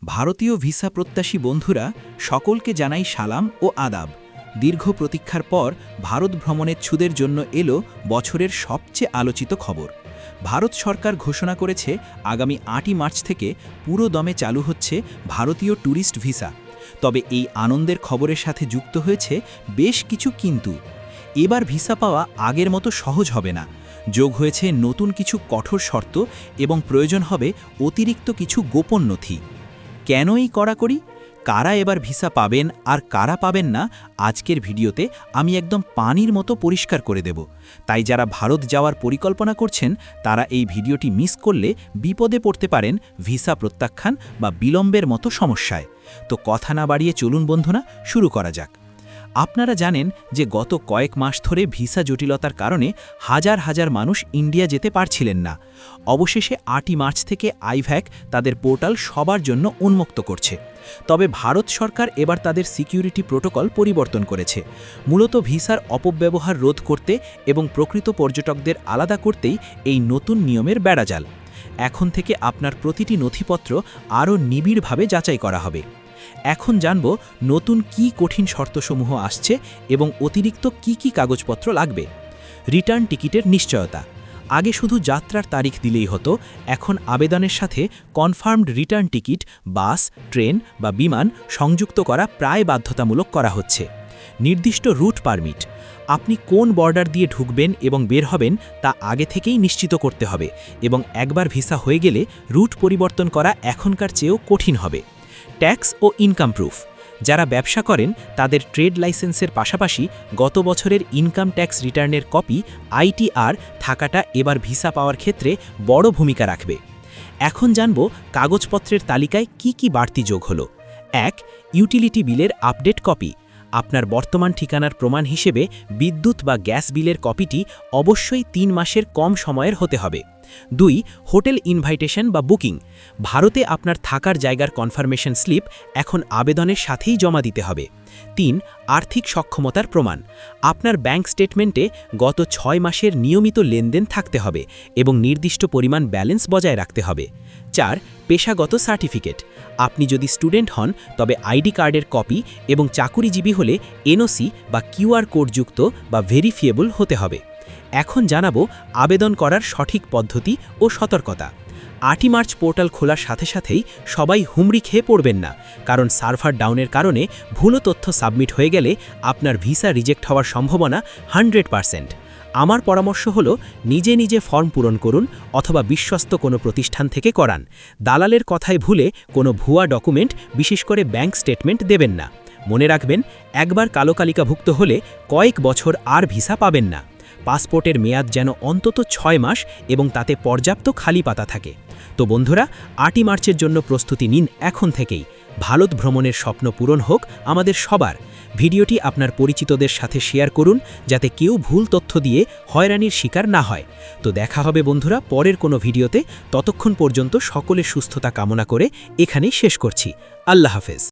ভারতীয় ভিসা প্রত্যাশী বন্ধুরা সকলকে জানাই সালাম ও আদাব। দীর্ঘ প্রতীক্ষার পর ভারত ভ্রমণের ছুদের জন্য এলো বছরের সবচেয়ে আলোচিত খবর। ভারত সরকার ঘোষণা করেছে আগামী ৮ই মার্চ থেকে পুরো দমে চালু হচ্ছে ভারতীয় ট্যুরিস্ট ভিসা। তবে এই আনন্দের খবরের সাথে যুক্ত হয়েছে বেশ কিছু কিন্তু। এবার ভিসা পাওয়া আগের মতো সহজ হবে না, যোগ হয়েছে নতুন কিছু কঠোর শর্ত এবং প্রয়োজন হবে অতিরিক্ত কিছু গোপন নথি। কেন এই কড়াকড়ি? কারা এবার ভিসা পাবেন আর কারা পাবেন না, আজকের ভিডিওতে আমি একদম পানির মতো পরিষ্কার করে দেব। তাই যারা ভারত যাওয়ার পরিকল্পনা করছেন তারা এই ভিডিওটি মিস করলে বিপদে পড়তে পারেন ভিসা প্রত্যাখ্যান বা বিলম্বের মতো সমস্যায়। তো কথা না বাড়িয়ে চলুন বন্ধুরা, শুরু করা যাক। আপনারা জানেন যে গত কয়েক মাস ধরে ভিসা জটিলতার কারণে হাজার হাজার মানুষ ইন্ডিয়া যেতে পারছিলেন না। অবশেষে ৮ই মার্চ থেকে আইভ্যাক তাদের পোর্টাল সবার জন্য উন্মুক্ত করছে। তবে ভারত সরকার এবার তাদের সিকিউরিটি প্রোটোকল পরিবর্তন করেছে, মূলত ভিসার অপব্যবহার রোধ করতে এবং প্রকৃত পর্যটকদের আলাদা করতেই এই নতুন নিয়মের বেড়াজাল। এখন থেকে আপনার প্রতিটি নথিপত্র আরও নিবিড়ভাবে যাচাই করা হবে। এখন জানব নতুন কি কঠিন শর্তসমূহ আসছে এবং অতিরিক্ত কি কাগজপত্র লাগবে। রিটার্ন টিকিটের নিশ্চয়তা। আগে শুধু যাত্রার তারিখ দিলেই হতো, এখন আবেদনের সাথে কনফার্মড রিটার্ন টিকিট বাস, ট্রেন বা বিমান সংযুক্ত করা প্রায় বাধ্যতামূলক করা হচ্ছে। নির্দিষ্ট রুট পারমিট। আপনি কোন বর্ডার দিয়ে ঢুকবেন এবং বের হবেন তা আগে থেকেই নিশ্চিত করতে হবে এবং একবার ভিসা হয়ে গেলে রুট পরিবর্তন করা এখনকার চেয়েও কঠিন হবে। ট্যাক্স ও ইনকাম প্রুফ। যারা ব্যবসা করেন তাদের ট্রেড লাইসেন্সের পাশাপাশি গত বছরের ইনকাম ট্যাক্স রিটার্নের কপি ITR থাকাটা এবার ভিসা পাওয়ার ক্ষেত্রে বড় ভূমিকা রাখবে। এখন জানব কাগজপত্রের তালিকায় কি বাড়তি যোগ হলো। ১. ইউটিলিটি বিলের আপডেট কপি। আপনার বর্তমান ঠিকানার প্রমাণ হিসেবে বিদ্যুৎ বা গ্যাস বিলের কপিটি অবশ্যই ৩ মাসের কম সময়ের হতে হবে। ২. হোটেল ইনভাইটেশন বা বুকিং। ভারতে আপনার থাকার জায়গার কনফার্মেশন স্লিপ এখন আবেদনের সাথেই জমা দিতে হবে। ৩. আর্থিক সক্ষমতার প্রমাণ। আপনার ব্যাংক স্টেটমেন্টে গত ৬ মাসের নিয়মিত লেনদেন থাকতে হবে এবং নির্দিষ্ট পরিমাণ ব্যালেন্স বজায় রাখতে হবে। ৪. পেশাগত সার্টিফিকেট। আপনি যদি স্টুডেন্ট হন তবে আইডি কার্ডের কপি এবং চাকুরিজীবী হলে NOC বা QR কোডযুক্ত বা ভেরিফিয়েবল হতে হবে। এখন জানাবো আবেদন করার সঠিক পদ্ধতি ও সতর্কতা। ৮ই মার্চ পোর্টাল খোলার সাথে সাথেই সবাই হুমড়ি খেয়ে পড়বেন না, কারণ সার্ভার ডাউনের কারণে ভুল তথ্য সাবমিট হয়ে গেলে আপনার ভিসা রিজেক্ট হওয়ার সম্ভাবনা 100%। আমার পরামর্শ হলো নিজে ফর্ম পূরণ করুন অথবা বিশ্বস্ত কোনো প্রতিষ্ঠান থেকে করান। দালালের কথায় ভুলে কোনো ভুয়া ডকুমেন্ট, বিশেষ করে ব্যাংক স্টেটমেন্ট দেবেন না। মনে রাখবেন, একবার কালো তালিকাভুক্ত হলে কয়েক বছর আর ভিসা পাবেন না। পাসপোর্টের মেয়াদ যেন অন্তত ৬ মাস এবং তাতে পর্যাপ্ত খালি পাতা থাকে। তো বন্ধুরা, ৮ই মার্চের জন্য প্রস্তুতি নিন এখন থেকেই। ভারত ভ্রমণের স্বপ্ন পূরণ হোক আমাদের সবার। ভিডিওটি আপনার পরিচিতদের সাথে শেয়ার করুন যাতে কেউ ভুল তথ্য দিয়ে হয়রানির শিকার না হয়। তো দেখা হবে বন্ধুরা পরের কোনো ভিডিওতে। ততক্ষণ পর্যন্ত সকলের সুস্থতা কামনা করে এখানেই শেষ করছি। আল্লাহ হাফেজ।